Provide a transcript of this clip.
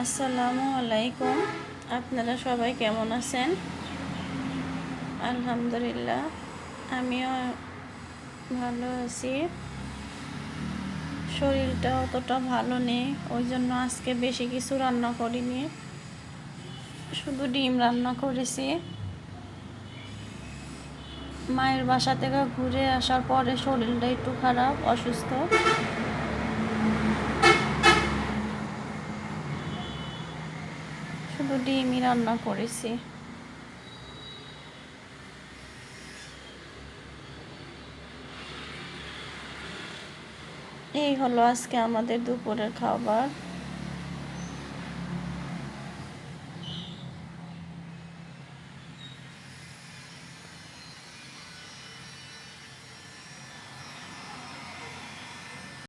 আসসালামু আলাইকুম। আপনারা সবাই কেমন আছেন? আলহামদুলিল্লাহ, আমিও ভালো আছি। শরীরটা অতটা ভালো নেই, ওই জন্য আজকে বেশি কিছু রান্না করিনি, শুধু ডিম রান্না করেছি। মায়ের বাসা থেকে ঘুরে আসার পরে শরীরটা একটু খারাপ, অসুস্থ, শুধু ডিমই রান্না করেছি। এই হলো আজকে আমাদের দুপুরের খাবার।